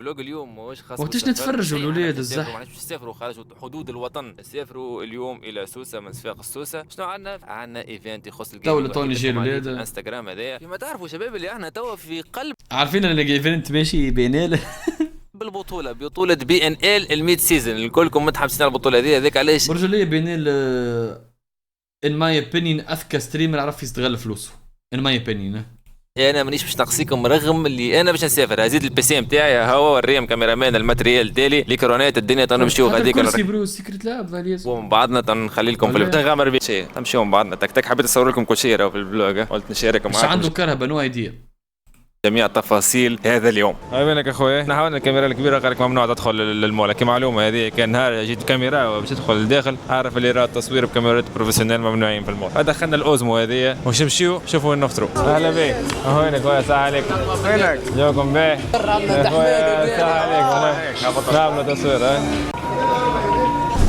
الفلوج اليوم ماهوش خاص وقتاش بالسفر. نتفرجوا الولاد الزح؟ معناش باش نسافروا خارج حدود الوطن، نسافروا اليوم الى سوسه من صفاق السوسه. شنو عندنا ايفنت يخص تو الجيمنج، توني جاي عليه في الولاد الانستغرام هذايا. كما تعرفوا شباب اللي احنا توا في قلب عارفين انا ايفنت ماشي بينال. بالبطوله، بطوله بي ان ال الميد سيزون. الكلكم متحمسين على البطوله هذه، هذاك علاش برجوليه بينال ان ماي اوبينيون اذكى ستريمر عرف يستغل فلوسه ان ماي اوبينيون. انا مانيش باش نقصيكم، رغم اللي انا باش نسافر هزيد البي سي نتاعي هو الريم كاميرامان الماتريال ديالي ليكرونات الدنيا تنمشيو غاديك كرسي برو سيكريت لاب فاليز ومن بعضنا تنخلي لكم في البتنغامر بشيء نمشيو من بعضنا. تك حبيت نصور لكم كل شيء راهو في البلوج، قلت نشارك معكم. مش عنده كرهبه نو ايديا جميع تفاصيل هذا اليوم. هاي وينك اخويا؟ احنا حاولنا الكاميرا الكبيره قالك ممنوع تدخل للمول. كمعلومه هذه كان نهار جيت كاميرا باش تدخل للداخل، عارف اللي راه التصوير بكاميرات بروفيسيونيل ممنوعين في المول. دخلنا الاوزمو هذه واش نمشيو شوفوا وين نفطروا. اهلا بك وينك اخويا؟ السلام عليكم. وينك؟ جوكم باهي؟ السلام عليكم. نعملوا تصوير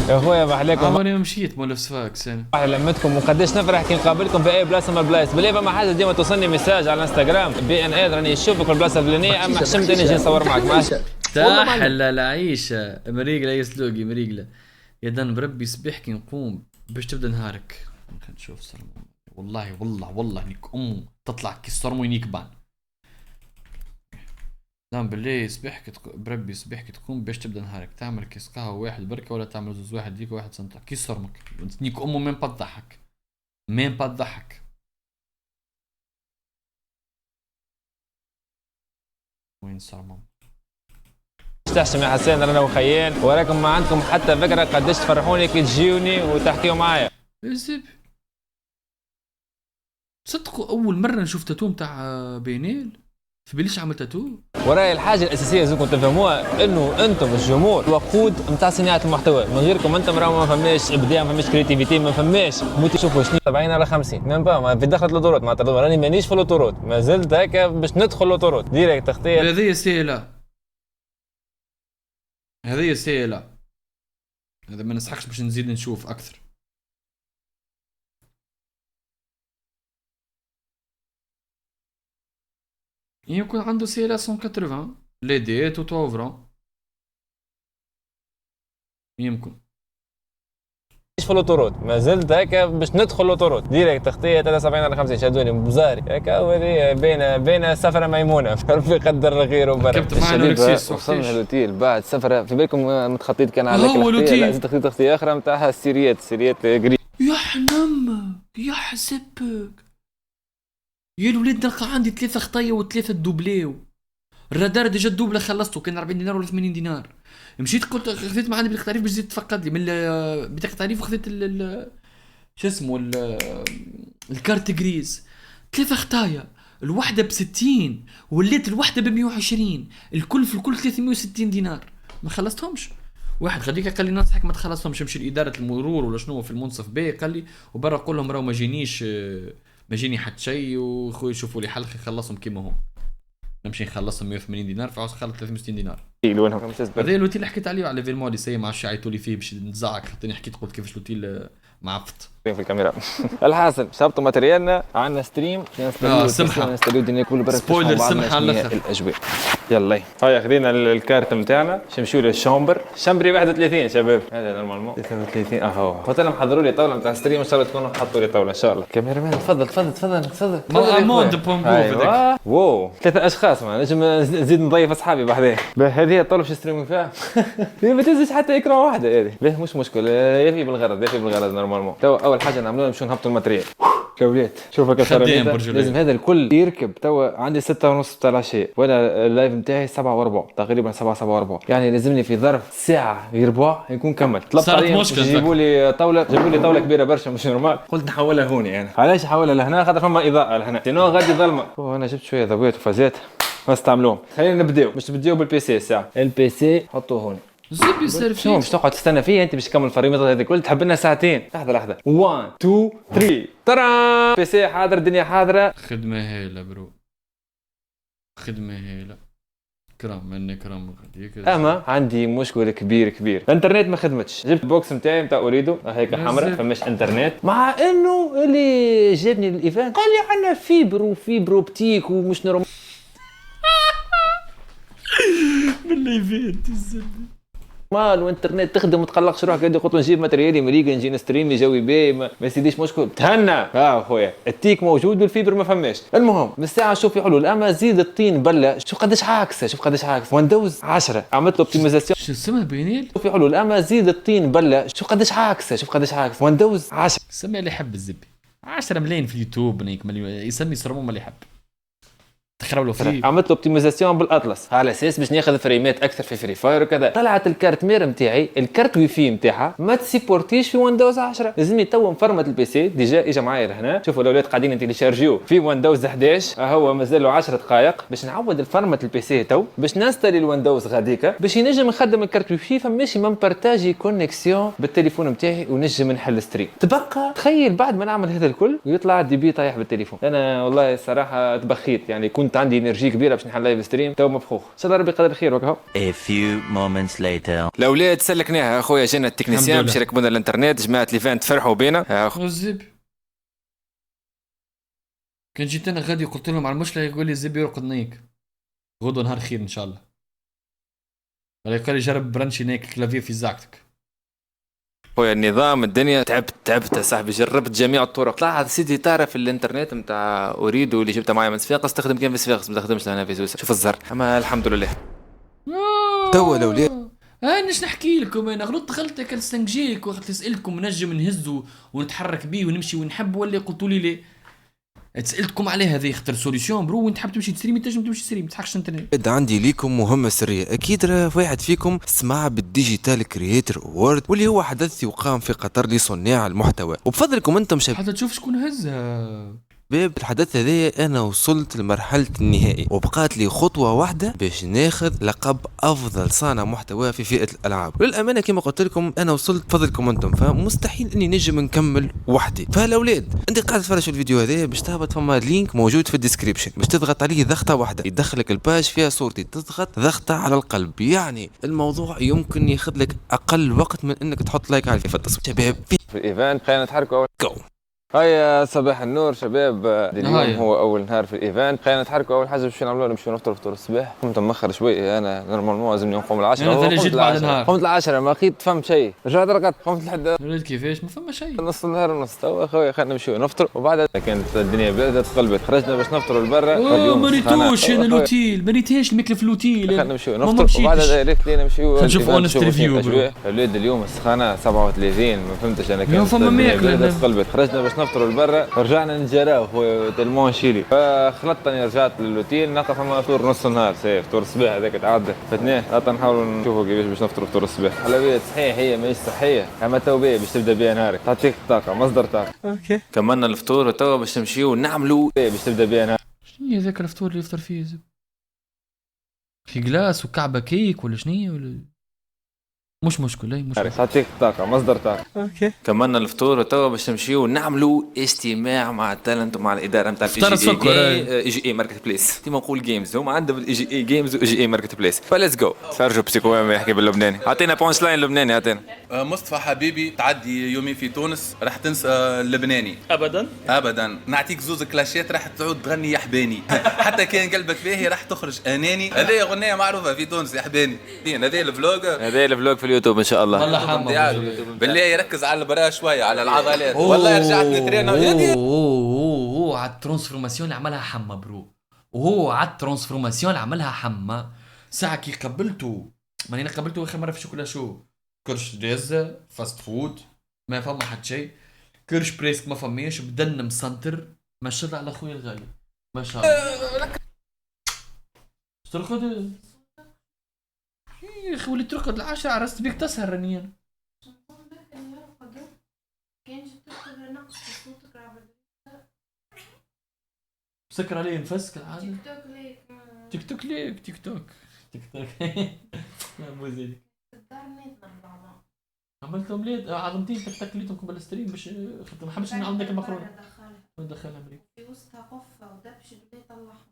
يا اخويا محليكم. انا مشيت مول فاكس انا لمتكم وقداش نفرح كي نقابلكم في اي بلاصه من البلايص. بالله فما حاجه ديما توصلني ميساج على الانستغرام بي ان ال راني نشوفك في البلاصه الفلانيه، اما حشمت اني نجي نصور معك. ماشي تحلى العيشه مريقله يسلوقي مريقله يدن بربي صبيح كي نقوم باش تبدا نهارك. خلينا نشوف صرمو والله نيك تطلع كي الصرمو ينيكبان. نعم بالله صبيح بربي صبيح كي تقوم باش تبدا نهارك تعمل كيس قهوه واحد بركه ولا تعمل زوز واحد ديك وواحد سنطع كي صرمك نيك مين بتضحك مين بتضحك. وين صرمو؟ تحشم يا حسين انا وخيان، وراكم ما عندكم حتى فكره قداش تفرحوني كي تجيوني وتحكيوا معايا. زيب صدقوا اول مره نشوف تاتو نتاع بينيل في بليش عمل تاتو. وراي الحاجه الاساسيه لازمكم تفهموها انه انتم الجمهور وقود نتاع صناعه المحتوى. من غيركم انتم راهو ما فماش ابداع، ما فماش كريتيفيتي، ما فماش موتي. شوفوا شنو 70 على 50 ميم با ما في دخلت لوطوروت معناتها راني مانيش في لوطوروت، ما زلت هكا باش ندخل لوطوروت ديريكت تختار. هذه سهله هذا ما نسحقش باش نزيد نشوف اكثر. يكون عنده سيلا 180 ليديت و توفرون يمكن في لوطوروت، ما زلت هكا باش ندخل لوطوروت ديريكت تختار 73 على 50 شادوني بزاري هكا. ولي بين سفره ميمونه ربي يقدر الخير وبركه. الشباب وصلنا الاوتيل بعد سفره في بالكم متخطيت كان على لا زدت تخطيط اخرى نتاعها السيريات قريب. يا حنم يا حسبك يا الولاد نلقى عندي 3 خطايا و3 دوبليو. الرادار ديجا الدوبله خلصته كان 40 دينار ولا 80 دينار. مشيت قلت خذيت معاه بطاقه تعريف باش تزيد تفقد لي من بطاقه تعريف وخذيت شو اسمه الكارت جريز. 3 خطايا الوحده ب60 وليت الوحده ب120 الكل في الكل 360 دينار ما خلصتهمش. واحد غاديك قال لي ننصحك ما تخلصهمش امشي لاداره المرور ولا شنو في المنصف بيه قال لي وبرا قول لهم راهو ما جيني حتى شيء وخويا شوفوا لي حل خلصهم كيما هم. نمشي نخلصهم 180 دينار فعاوز خلص 360 دينار. لونهم هذا الاوتيل اللي حكيت عليه على فيلمو اللي سي ما عرفتش عيطوا لي فيه باش نتزعق خاطرني حكيت قلت كيفاش الاوتيل معفط في الكاميرا. الحاصل شابطوا ماتريالنا عندنا ستريم سمحه نستديو الدنيا كل برا سبويلر سمحه على الاخر الاجواء. يلا هاي خذينا الكارت نتاعنا باش نمشيو للشامبر. شامبري 31 شباب هذا نورمالمون 33 اهو. قلت لهم حضروا لي طاوله نتاع ستريم ان شاء الله تكونوا حطوا لي طاوله ان شاء الله. كاميرا مان تفضل مود بومبو هذاك واو 3 اشخاص ما نجم نزيد نضيف اصحابي بعدين. هذه الطاوله باش نستريمو فيها ما تنزلش حتى اكرا واحده هذه باهي مش مشكل يفي بالغرض نورمالمون. تو اول حاجه نعملوها نمشيو نهبطوا الماتريال كوليت. شوفك لازم هذا الكل يركب. توا عندي 6:30 تاع العشاء وانا اللايف نتاعي 7:15 تقريبا 7:15 يعني لازمني في ظرف ساعه يربع يكون كمل. طلبت عليهم يجيبوا لي طاوله كبيره برشا مش نورمال. قلت نحولها هوني انا. علاش نحولها لهنا؟ خاطر فما اضاءه لهنا سينو غادي ظلمه. وانا جبت شويه ضويات وفازات ما استعملوهم. خلينا نبداو باش تبداو بالبي سي الساعه. البي سي حطوه هون زب يصير شنو باش تقعد تستنى فيه انت باش تكمل الفريمات هذه كل تحب لنا ساعتين. لحظه 1 2 3 ترى بي سي حاضر الدنيا حاضره. خدمه هايله برو خدمه هايله كرام مني كرام غاديك. اما عندي مشكل كبير الانترنت ما خدمتش. جبت البوكس نتاعي نتاع اوريدو هيك حمراء فماش انترنت مع انه اللي جابني الايفنت قال لي عندنا فيبر وفيبر اوبتيك ومش نورمال. بالله لايفات الزبده. مال وانترنت تخدم وتقلقش روحك قاعد يقول نجيب ماتريال امريكا نجي نستريمي جوي باهي ما يسيديش مشكل تهنى. ها خويا التيك موجود والفيبر ما فماش. المهم من الساعه نشوف في حلول اما زيد الطين بله. شوف قداش عاكسه شوف قداش عاكسه. ويندوز 10 عملت له اوبتيمايزاسيون. شو اسمها بينيل؟ في حلول اما زيد الطين بله. شوف قداش عاكسه شوف قداش عاكسه. ويندوز 10 سمي اللي يحب الزبي 10 ملايين في اليوتيوب يسمي سرموم اللي يحب تخرب له فري. عملت له اوبتيمايزاسيون بالاطلس على اساس باش ناخذ فريمات اكثر في فري فاير وكذا. طلعت الكارت مير نتاعي الكارت واي فاي نتاعها ما تسيبورتيش في ويندوز 10. لازمني تو مفرمت البي سي ديجا اجا معايا هنا. شوفوا الاولاد قاعدين نتيليشارجيو في ويندوز 11 هو مازال له 10 دقائق باش نعود الفرمت البي سي تو باش نستري الويندوز غاديكا باش ينجم نخدم الكارت واي فاي فماشي ما مبارتاجي كونيكسيون بالتليفون نتاعي ونجم نحل ستريم. تبقى تخيل بعد ما نعمل هذا الكل ويطلع الدي بي طايح بالتليفون. انا والله الصراحه تبخيت يعني كنت عندي انرجي كبيره باش نحل لايف ستريم تو مبخوخ. ان شاء الله ربي يقدر خير وكهو. A few moments later. الاولاد سلكناها اخويا جينا التكنيسيان باش يركبوا لنا الانترنت. جماعه ليفانت فرحوا بينا. الزبي كان جيت انا غادي قلت لهم على المشكله يقول لي الزبي يرقد نايك غدوه نهار خير ان شاء الله. قال لي جرب برانشي نايك كلافيه في زاكتك. خويا النظام الدنيا تعبت يا صاحبي. جربت جميع الطرق. طلع سيدي تعرف الانترنت نتاع اريدو اللي جبته معايا من صفاقس تخدم كان في صفاقس ما تخدمش لهنا في سويسرا. شوف الزر اما الحمد لله. توا الاولاد نش نحكي لكم انا غلطت غلطه كان استنجيك وقت نسالكم نجم نهزه ونتحرك بيه ونمشي ونحب ولا قلتوا لي ليه. سالتكم عليه هذه اختر سوليسيون برو وانت حاب تمشي تستريم تنجم تمشي تستريم ما تضحكش انت. عندي ليكم مهمه سريه. اكيد راه واحد فيكم سمع بالديجيتال كرييتر اوورد واللي هو حدث يقام في قطر لصناع المحتوى وبفضلكم انتم حتى تشوف شكون هزها. باب الحدث هذا انا وصلت لمرحله النهائي وبقات لي خطوه واحده باش ناخذ لقب افضل صانع محتوى في فئه الالعاب. وللامانه كما قلت لكم انا وصلت بفضلكم انتم فمستحيل اني نجم نكمل وحدي. فالاولاد انت قاعد تتفرج في الفيديو هذا باش تهبط فما لينك موجود في الديسكريبشن باش تضغط عليه ضغطه واحده يدخلك الباج فيها صورتي تضغط ضغطه على القلب. يعني الموضوع يمكن ياخذ لك اقل وقت من انك تحط لايك على التصويت. شباب في الايفنت خلينا نتحركوا. جو هيا صباح النور شباب. اليوم هو اول نهار في الايفنت. خلينا نتحركوا. اول حاجه باش نعملوها نمشيو نفطروا فطور الصباح. قمت مأخر شوي انا نورمالمون لازمني نقوم العشرة. قمت العشرة ما لقيت فهم شيء. رجعت رقدت قمت لحد وليد كيفاش ما فما شيء نص النهار ونص. توا اخويا خلينا نمشيو نفطر وبعدها كانت الدنيا بدات تقلبت. خرجنا باش نفطروا لبرا. ما ريتوش انا الاوتيل ما ريتهاش الماكله في الاوتيل. خلينا نمشيو نفطر وبعدها ريت لينا نمشيو نشوف اونست ريفيو. الولاد اليوم السخانه 37 ما فهمتش انا كانت فما ماكله تقلبت. خرجنا باش نفطروا لبرا رجعنا نجراو خويا تلمون شيلي. فخلطتني رجعت للوتيل نلقى فما فطور نص النهار سيف فطور الصباح هذاك تعدى فتناه. حتى نحاولوا نشوفوا كيفاش باش نفطروا فطور الصباح. حلويات صحيح هي ماهيش صحيه اما تو باهي باش تبدا بها نهارك تعطيك طاقه مصدر طاقه. اوكي كملنا الفطور وتوا باش نمشيو نعملوا باش تبدا بها نهارك. شنو هي ذاك الفطور اللي يفطر فيه في جلاس وكعبه كيك ولا شنو ولا مش مشكلة مش مشكلة. تعطيك طاقة مصدر طاقة. اوكي كملنا الفطور وتوا باش نمشيو نعملوا اجتماع مع التالنت ومع الإدارة نتاع اي جي اي ماركت بليس. كيما نقول جيمز هما عندهم الاي جي اي جيمز واي جي اي ماركت بليس. فليتس جو. سيرجو بسيكو يحكي باللبناني. اعطينا بونش لاين لبناني اعطينا. مصطفى حبيبي تعدي يومين في تونس راح تنسى اللبناني ابدا. نعطيك زوز كلاشات راح تعود تغني يا حباني. حتى كان قلبك باهي راح تخرج اناني. هذه اغنيه معروفه في تونس يا حباني. هذا الفلوج في اليوتيوب ان شاء الله. والله حمام بالله يركز على البرا شويه على العضلات. والله رجعت نترين اوه على الترانسفورماسيون اللي عملها حما برو. على الترانسفورماسيون اللي عملها حما ساعه كي قبلته ماني قبلته اخر مره في شوكولا شو كرش دازه فاست فود ما فما حد شيء. كرش بريسك ما فماش بدنا مسنتر ما شاء الله على خويا الغالي ما شاء الله. ترقد يا اخي ولي ترقد العاشرة عرست بيك تسهر رنيان. مسكر عليه نفسك العادة. تيك توك ليك تيك توك يا موزيك عملتهم ليه عظمتين تك ليتهم قبل الستريم باش ما حبش نعمل ذاك المكرونه ندخلها مريك في وسطها قفه ودبش بدي يطلعها.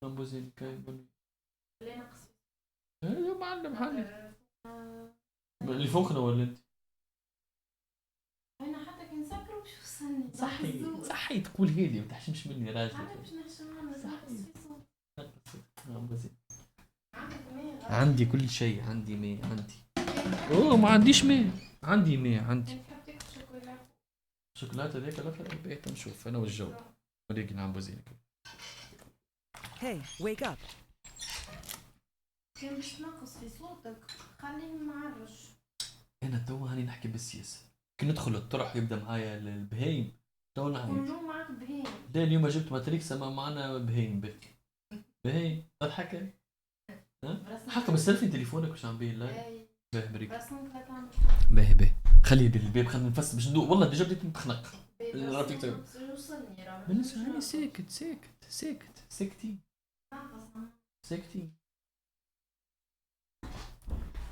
موزيك كاين اللي نقص يا معلم حالي اللي فوقنا ولا انت؟ انا حتى كي نسكر باش يوصلني صحي تقول هيلي ما تحشمش مني يا راجل. عارف باش نحشم انا صحي موزيك عندي كل شيء، عندي ماء، عندي اوه ما عنديش ماء، عندي ماء، عندي تحب تاكل شوكولا؟ شوكولاته هذيك لا في البيت نشوف انا والجو ولكن عم بزينك. Hey, wake up. كان باش تنقص في صوتك، خليني معرج. انا تو هاني نحكي بالسياسه، كي ندخل الطرح يبدا معايا البهايم تو نعيط. ونجوم معاك بهين. لا اليوم جبت ماتريكس ما معنا بهايم بهايم تضحك حتى بس تليفونك مش عم بين لايف. باهي بريك بس انك لا تعمل باهي خليه بالباب خلينا نفس باش ندوق والله ديجا بديت نتخنق. بس يوصلني راه. بالنسبه لي ساكتين ساكتين.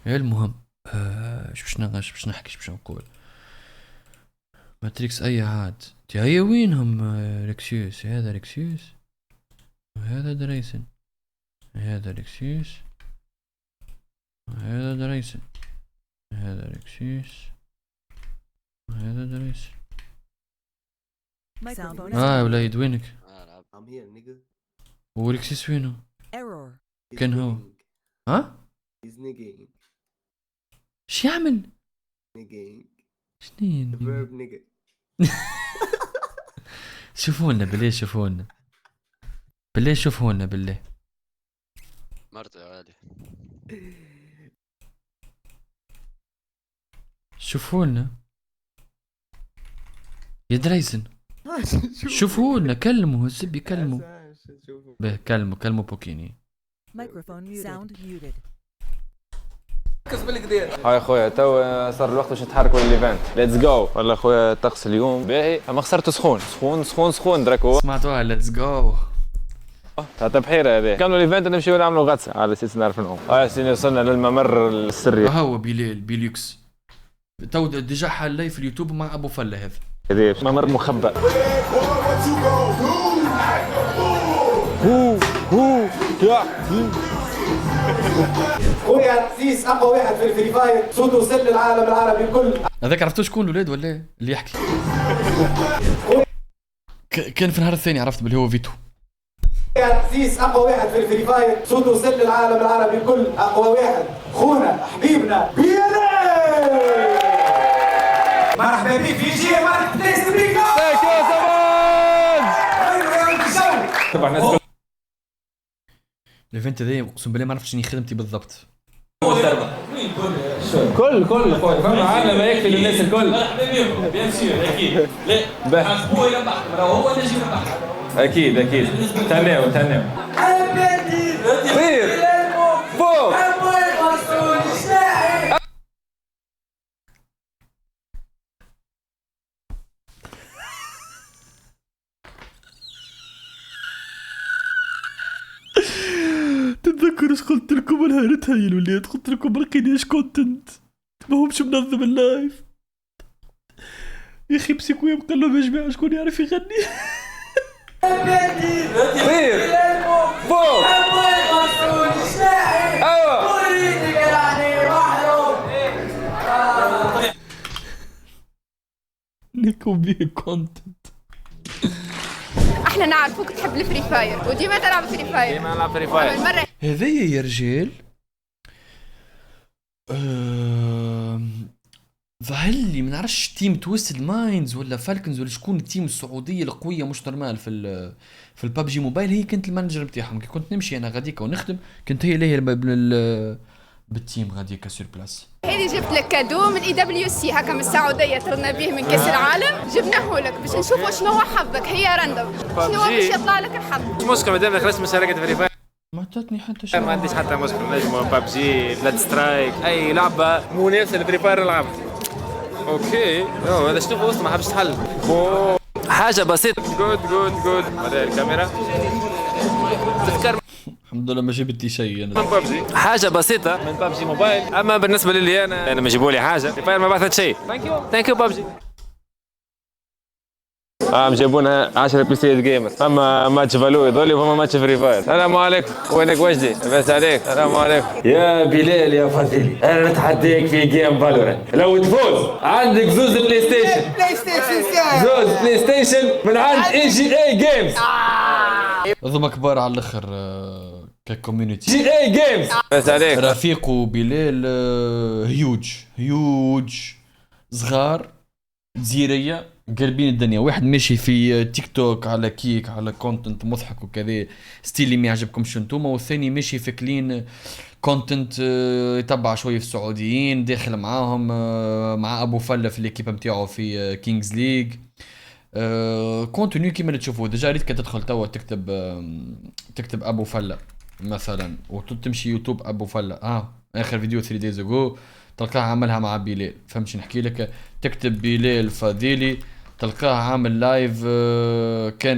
المهم ايش باش نحكي باش نقول ماتريكس اي عاد تي هيا وينهم ريكسيوس. هذا ريكسيوس وهذا دريسن، هذا ريكسيوس وهذا دريسن، هذا ريكسيوس وهذا دريسن. Microphone يا وليد وينك؟ I'm here, nigga. وريكسيوس وينه؟ error. He's كان هو. nigging. ها؟ He's nigging. ايش يعمل؟ Nigging. The شنين؟ verb nigga. شوفونا بالله شوفونا بالله شوفونا بالله. مرتي عادي. شوفونا يا دريسن شوفونا كلموا الزبي كلموا به كلموا بوكيني. Microphone muted. Sound muted. هاي خويا تو صار الوقت باش نتحركوا للايفنت. ليتس جو. والله خويا الطقس اليوم باهي اما خسرته سخون دراكو. سمعتوها ليتس جو تاع بحيره هذا. كانوا الايفنت نمشيو نعملوا غطسه على اساس نعرف نعوم. هاي سيدي وصلنا للممر السري. هو بليل بيليوكس تو ديجا حال لايف في اليوتيوب مع ابو فله هذا. هذا ممر مخبأ. خويا سيس اقوى واحد في الفري فاير، صوته وصل للعالم العربي الكل. هذاك عرفتوا شكون الولاد ولا إيه؟ اللي يحكي كان في النهار الثاني عرفت باللي هو فيتو. خويا سيس اقوى واحد في الفري فاير، صوته وصل للعالم العربي الكل. اقوى واحد خونا حبيبنا بيلي. مرحبا بك في جي مارك بلاي ستيشن. الايفنت هذا اقسم بالله ما عرفتش شنو خدمتي بالضبط. كل خويا فما عالم يكفي للناس الكل. بيان سور اكيد. لا هو يربح هو اللي يجي يربح. اكيد تهناو طير فوق. تتذكروا ايش قلت لكم نهارتها يا الولاد؟ قلت لكم ما لقيناش كونتنت ما همش منظم اللايف يا اخي. مسكوهم قال لهم يا جماعه شكون يعرف يغني. طير فوق. لكم بيه كونتنت. احنا نعرفوك تحب الفري فاير وديما تلعب فري فاير. ديما نلعب فري فاير. مرة هذايا يا رجال ظهر لي ما نعرفش تيم تويستد مايندز ولا فالكنز ولا شكون التيم السعوديه القويه مش نورمال في البابجي موبايل. هي كنت المانجر نتاعهم كي كنت نمشي انا غاديكا ونخدم كنت هي اللي بالتيم غاديكا سور بلاس. هذه جبت لك كادو من EWC هكا من السعوديه طردنا به من كاس العالم، جبناه لك باش نشوفوا شنو هو حظك. هي راندوم شنو هو باش يطلع لك الحظ. مشكلة مادام خلصت مشاركة فري فاير ما عطاتني حتى شيء. ما عنديش حتى مشكلة. نجمو بابجي بلاد سترايك اي لعبة منافسة لفري فاير نلعبها. اوكي هذا شنو في وسط ما حبش تحل. حاجة بسيطة. جود هذا الكاميرا تذكر الحمد لله ما جبت لي شيء من انا. بابجي. حاجة بسيطة من بابجي موبايل. اما بالنسبة لي انا ما جيبوا لي حاجة. فري فاير ما بعثت شيء. ثانك يو بابجي. جابونا 10 بي سي جيمرز. اما ماتش فالو يظل وفما ماتش فري فاير. السلام عليكم. وينك وجدي؟ لاباس عليك؟ السلام عليكم. يا بلال يا فضيلي انا نتحداك في جيم فالورانت. لو تفوز عندك زوز بلاي ستيشن. زوز بلاي ستيشن من عند AGA جيمز. ضم كبار على الاخر ككوميونيتي. جي اي جيمز بس عليك. رفيق وبلال هيوج صغار جزيرية قلبين الدنيا. واحد ماشي في تيك توك على كيك على كونتنت مضحك وكذا ستيل اللي ما يعجبكمش انتوما، والثاني ماشي في كلين كونتنت يتبع شويه في السعوديين داخل معاهم مع ابو فله في ليكيب نتاعو في كينجز ليج. كونتينيو كيما تشوفوا ديجا ريت تدخل توا تكتب ابو فله مثلا وتمشي يوتيوب ابو فله اخر فيديو 3 دايز اجو تلقاه عملها مع بلال. فهمتش نحكي لك؟ تكتب بلال فضيلي تلقاه عامل لايف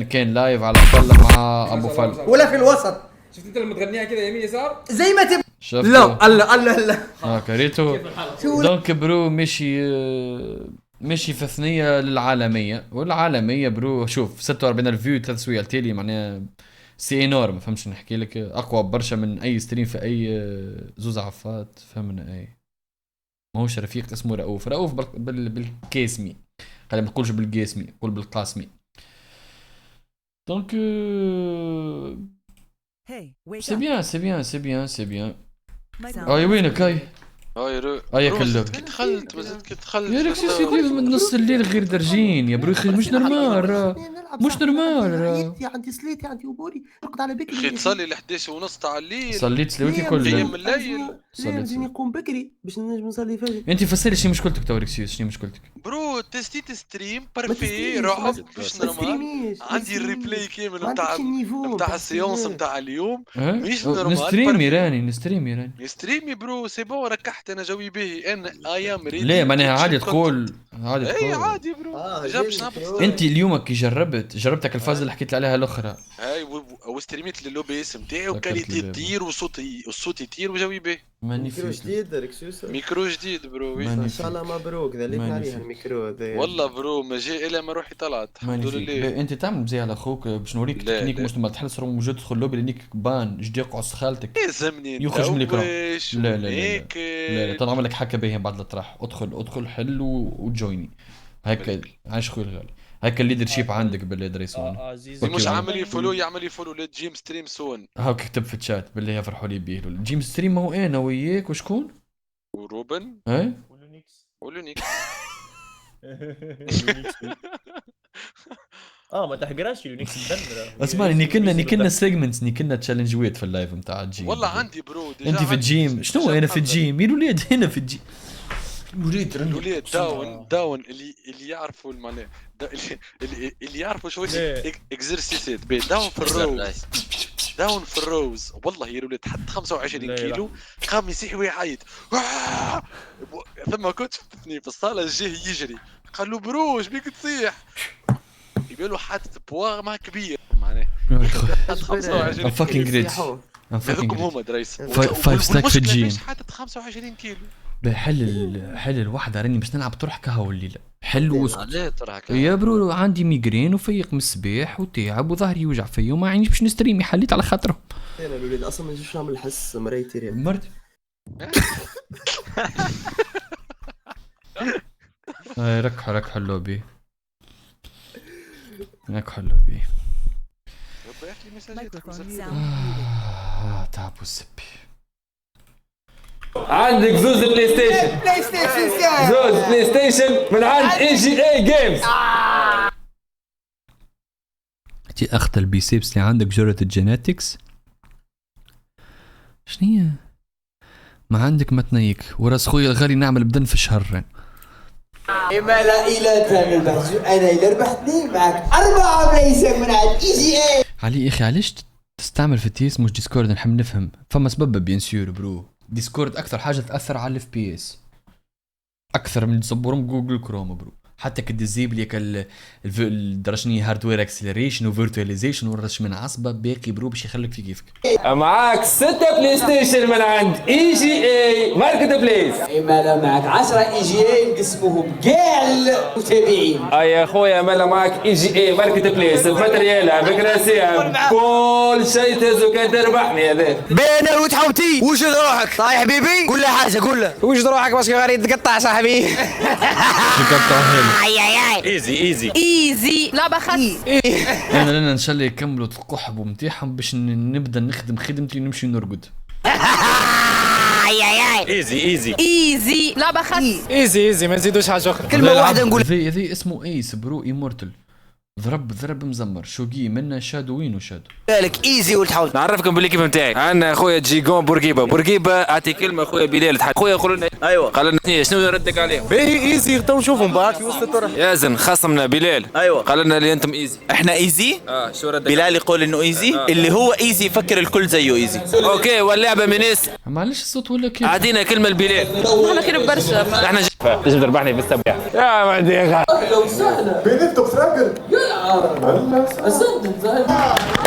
كان لايف على طلة مع ابو فله ولا في الوسط. شفت انت لما تغنيها كذا يمين يسار زي ما تبي. شفت؟ لا الله كريتو. دونك برو مشي في ثنية للعالمية، والعالمية برو شوف 46,000 فيو 3 سوية تالي معناها سي انورم. فهمتش نحكي لك؟ اقوى برشا من اي ستريم في اي زوز عفات. فهمنا اي ماهوش رفيق اسمه رؤوف بالكاسمي، خلينا ما نقولش بالقاسمي نقول بالقاسمي. دونك سي بيان. اي وينك هاي كلو كي دخلت يا لك سيدي من نص الليل غير درجين يا برو. مش نورمال عندي صليتي عندي اموري نرقد على بكري. اخي تصلي ل 11 ونص تاع الليل. صليت سلوتي كل قيام الليل. صليت نقوم بكري باش نجم نصلي فجر. انت فسري شنو مشكلتك تو ريكسيوس؟ شنو مشكلتك؟ برو تستيت ستريم بارفي رعب باش نورمال. عندي الريبلاي كامل نتاع السيونس نتاع اليوم مش نورمال. نستريمي برو سي بون ركحت انا جوي باهي ان ايام ريدي. ليه معناها عادي تقول اي عادي برو جابش نبض. انت اليوم كي جربتك الفاز اللي حكيت عليها الاخرى هاي وستريميت للوبيس نتاعي وكاليتي تطير والصوت يطير وجوي باهي. ميكرو جديد ريكسيوس. ميكرو جديد برو ان شاء الله مبروك ذلك عليها الميكرو هذا. والله برو ما جاء الا ما روحي طلعت الحمد لله. انت تعمل زي على اخوك باش نوريك تكنيك مش ما تحل صار موجود تدخل لوبي لانك بان جدي قعص خالتك يلزمني يخرج من الكرام. لا طلع عمل لك حكه باهي بعد الطرح. ادخل حل وجويني هكا. عايش خويا الغالي هكا الليدر شيب عندك بالله دريسون. مش عامل يفولو يعمل يفولو لجيم ستريم سون. هاك كتب في الشات بالله يفرحوا لي بيه. جيم ستريم هو انا وياك وشكون؟ وروبن ولونيكس ما تحقراش يونيكس مدمره. اسمعني ني كنا سيجمنتس ني كنا تشالنجويت في اللايف نتاع الجيم. والله عندي برو انت في الجيم شنو انا في الجيم؟ يا الولاد هنا في الجيم الولاد داون اللي يعرفوا المعنى اللي يعرفوا شويه اكزرسيسات داون في الروز. والله يا الولاد حتى 25 كيلو قام يصيح ويعيط ثم كنت شفتني في الصاله جاه يجري قال له برو اش بيك تصيح يبالو حاطط بواغ ما كبير معناه 25 فاكينج ريتش هذوكم هما دريس 5 ستاك في الجيم حاطط 25 كيلو. حل الوحده راني باش نلعب طرح كهو الليله. حل وسط يا برو عندي ميجرين وفيق من الصباح وتعب وظهري يوجع فيا وما عنديش باش نستريمي. حليت على خاطرهم انا الولاد اصلا ما نجمش نعمل حس مريتي ريت مرتي ركح اللوبي تعبوا السبي. عندك زوز بلاي ستيشن زوز بلاي ستيشن من عند اي جي اي جيمز. تي اخت البيسيبس اللي عندك جرة الجيناتكس شنية ما عندك ما تنيك وراس خويا الغالي نعمل بدن في شهرين. إما لا إله تعمل بحث أنا إذا ربحتني معك 4 بلايص من عند إي جي إي. علي اخي علاش تستعمل في تيس مش ديسكورد؟ نحب نفهم فما سبب بيان سور برو. ديسكورد اكثر حاجه تاثر على الاف بي اس اكثر من تصبرهم جوجل كروم برو. حتى كديزيبل ياك الدرجني هاردوير اكسلريشن وفيرتواليزيشن ورش من عصبه باقي برو باش يخليك في كيفك. معاك 6 بلاي ستيشن من عند اي جي اي ماركت بليس. إما لا معك 10 إي جي إي نقسموهم كاع المتابعين. يا خويا مالا معاك اي جي اي ماركت بليس بماتريالها بكراسيها كل شيء تهزو كان تربحني هذا. بينا وتحوتي وجد روحك صايح حبيبي. قول له حاجه قول له وجد روحك باسكو غادي تقطع صاحبي. تقطع ايزي لعبه خس. انا لنا ان شاء الله يكملوا القحب نتاعهم باش نبدا نخدم خدمتي ونمشي نرقد. ايزي لعبه خس. ايزي ما نزيدوش حاجه اخرى. كلمة واحدة نقول. هذي اسمه ايس برو ايمورتال. ضرب مزمر شوقي منا شادو وينو شادو لك ايزي وتحاول. نعرفكم بالليكيب نتاعي. عندنا اخويا جيجون بورقيبه اعطي كلمه اخويا بلال خويا يقول لنا ايوه قال لنا شنو ردك عليهم؟ باهي ايزي تو نشوفهم بعد في وسط الطرح. يازن خصمنا بلال ايوه قال لنا اللي انتم ايزي. احنا ايزي. شو ردك؟ بلال يقول انه ايزي. اللي هو ايزي يفكر الكل زيه ايزي. اوكي واللعبه منيس. معلش الصوت ولا كيف؟ اعطينا كلمه لبلال. احنا خير برشا. احنا تجي تربحني بالسبع يا معدي يا لو سهله بينتو فراجل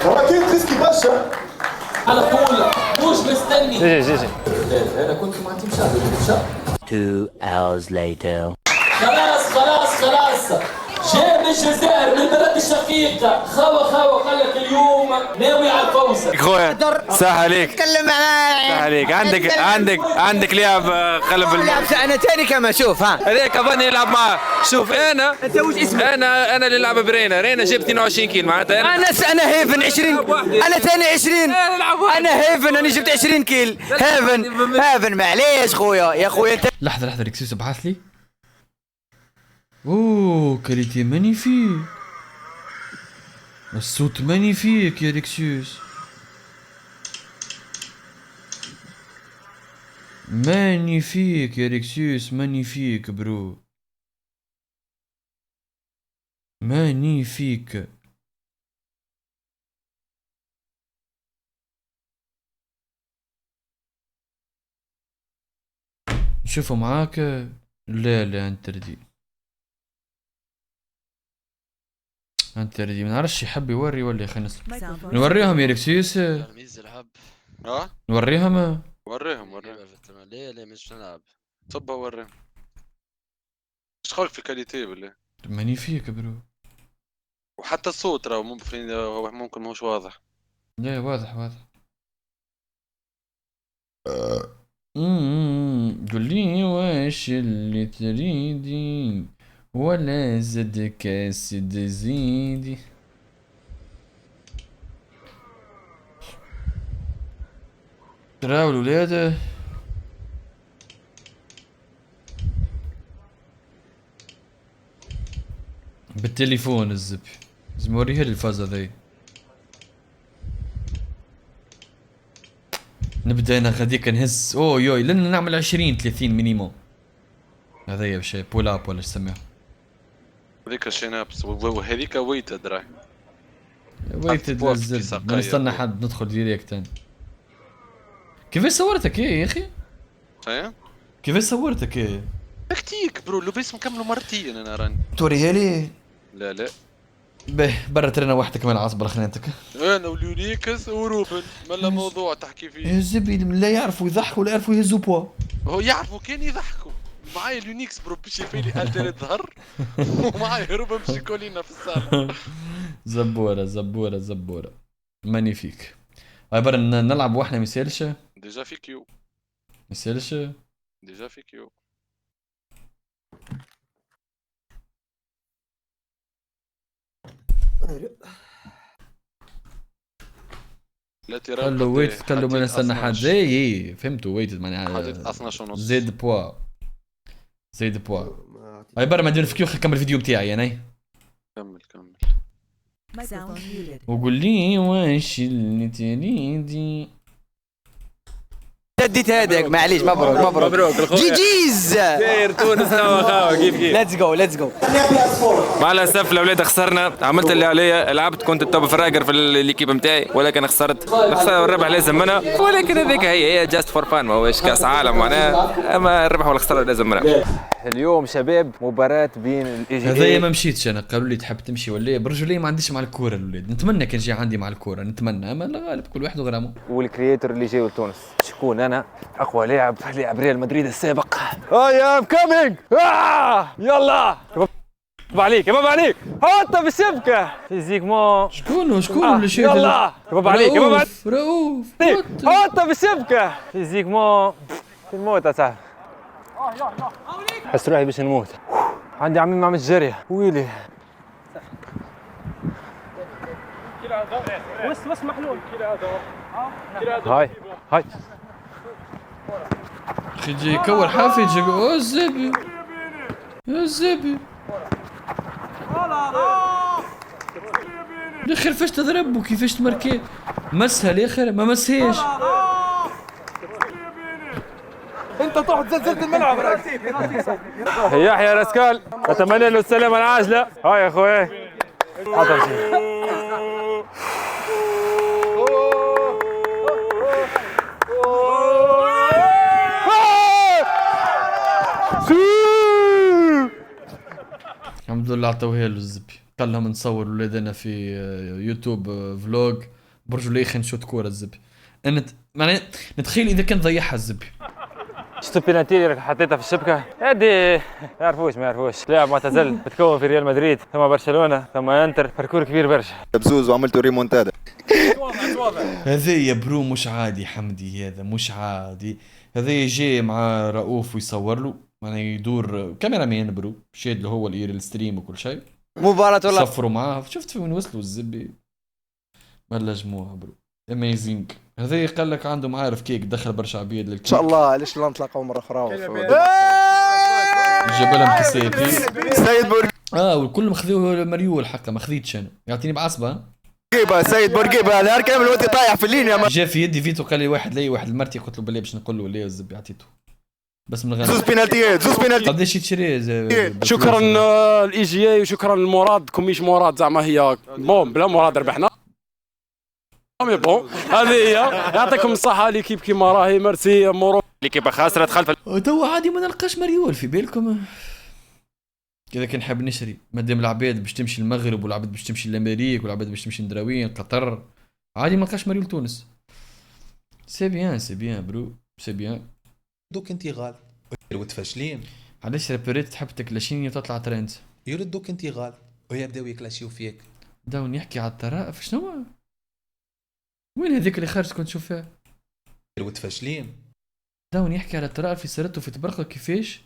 اكيد ريسكي برشا. على طول مش مستني. جي انا كنت مع تيم شعبي. 2 hours later. خلاص جاء من الجزائر من البلد الشقيقة خوا قال لك اليوم ناوي على الفوز. خويا صح عليك. تكلم معاي. صح عليك. عندك لعب قلب لعب انا تاني كما شوف ها. هذاك اباني يلعب معاه. شوف انا انت وش اسمك؟ انا اللي نلعب برينا جبت 22 كيلو معناتها انا هيفن 20. انا ثاني 20. انا هيفن انا جبت 20 كيل. هيفن معليش خويا يا خويا انت. لحظة ريكسيوس ابعث لي. اوه كاليتي مانيفيك. الصوت مانيفيك يا ريكسيوس. مانيفيك يا ريكسيوس مانيفيك برو. مانيفيك. نشوفه معاك. لا انت ردي ما نعرفش يحب يوري ولا خلينا نوريهم يا ريكسيوس. نوريهم لا مش نلعب صبها وريهم. ايش خلق في الكاليتي بالله مانيفيك برو. وحتى الصوت راهو ممكن ماهوش واضح. لا واضح. قول لي واش اللي تريدي ولا زدك سيد زيدي. تراو الولاد بالتليفون الزب لازم نوريها لي الفازة ذي. نبدا انا غاديك نهز يوي لن نعمل 20-30 مينيموم. هذايا باش بول اب ولا اش تسميها. هذيك الشينابس وهذيك ويتد راهي. ويتد للزب ما نستنى حد ندخل ديريكت تاني. كيفاش صورتك يا اخي؟ كيفاش صورتك ايه؟ تكتيك برو لبس مكمله مرتين انا راني. توريها لي؟ لا باهي برا ترينا وحدك من عصبر خناتك. انا وليونيكس وروبن مالا موضوع تحكي فيه. يا زبي لا يعرفوا يضحكوا ولا يعرفوا يهزوا بوا. هو يعرفوا كان يضحكوا. معايا اليونيكس برو باش يفيلي التر الظهر ومعايا روبن باش يكولينا في السالة. زبورة مانيفيك. هاي برا نلعب واحنا ميسالش. ديجا في كيو. ميسالش. ديجا في كيو. قالوا ويت قالوا ما نستنى حد زي فهمتوا ويت معناها حديت 12 ونص. زيد بوا هاي برا ما ندير في كيو خلينا نكمل الفيديو بتاعي انا. كمل وقول لي واش اللي تريدي. ديت هذاك معليش مبروك جيجيز داير تونس توا خاوه كيف ليتس جو مع الاسف الاولاد خسرنا. عملت اللي عليا لعبت كنت التوب فراجر في الليكيب نتاعي ولكن خسرت. الربح لازم منها ولكن هذيك هي جاست فور فان ما هوش كاس عالم معناها اما الربح والخساره لازم منها. اليوم شباب مباراة بين الاي جي هذايا ما مشيتش انا. قالوا لي تحب تمشي ولا برجولي ما عنديش مع الكوره الاولاد. نتمنى كان جي عندي مع الكوره نتمنى اما الغالب كل واحد وغرامه. والكرياتور اللي جاي لتونس شكون انا اقوى لاعب ريال مدريد السابق. يا ام كامينج يلا عليك يا بابا عليك حطها بالشبكه فيزيكمون. شكون اللي شايف يلا يا بابا عليك يا بابا رؤوف حطها بالشبكه فيزيكمون في الموت يا صاحبي. حس روحي باش نموت. عندي عمي مع الجارية ويلي. وس محلول. هاي اخي جاي يكور حافي يجي الزبي الزبي الاخر فاش تضرب وكيفاش تمركي مسها الاخر ما مسهاش. انت طحت زلزلت الملعب. يحيى راسكال اتمنى له السلامة العاجلة. هاي يا اخوي الحمد لله عطوها له الزبي. قال لهم نصور ولادنا في يوتيوب فلوج برجو ليخ نشوت كورة الزبي. انا معناها نتخيل اذا كان ضيعها الزبي. شفتوا البينالتي اللي حطيتها في الشبكة؟ هادي ما يعرفوش لاعب معتزل بتكون في ريال مدريد ثم برشلونة ثم انتر، باركور كبير برشا. بزوز وعملتوا ريمونتادا. هذا يا برو مش عادي حمدي، هذا مش عادي. هذا يجي مع رؤوف ويصور له معناها يدور كاميرا مان برو شاد له هو اللي الستريم وكل شيء. مباراة والله صفروا معاه. شفت وين وصلوا الزبي ولا جموعة برو اميزينج. هذا قال لك عنده معارف كيك دخل برشا عبيد للكيك. ان شاء الله ليش لا نتلاقاو مره اخرى. جاب لهم كسافي سيد بورقيبة. والكل خذوه مريول حقه ما خذيتش انا يعطيني بعصبه. سيد بورقيبة نهار كامل وانت طايح في اللينيا. جا في يدي فيتو قال لي واحد لي واحد لمرتي قلت له بالله باش نقول له ليه الزبي عطيته بس من غير زوز بينالتيات قداش يتشري. شكرا الاي جي اي وشكرا لمراد كوميش مراد زعما هي بون بلا مراد ربحنا. مي بون هذه هي يعطيكم الصحة ليكيب كيما راهي ميرسي مورو ليكيب خاسرة خلف. تو عادي ما نلقاش مريول في بالكم. كذا كان حاب نشري مادام العباد باش تمشي المغرب والعباد باش تمشي لامريك والعباد باش تمشي ندراوين قطر عادي ما نلقاش مريول تونس. سي بيان برو سي بيان. دوك انتي غال وتفشلين علاش رابريت تحب تكلاشيني وتطلع ترند يردوك انتي غال ويبداو يكلاشيو فيك. داون يحكي على الطرائف شنو وين هذيك اللي خارج كنت تشوف فيها وتفشلين. داون يحكي على الطرائف اللي صارت في تبرقه كيفاش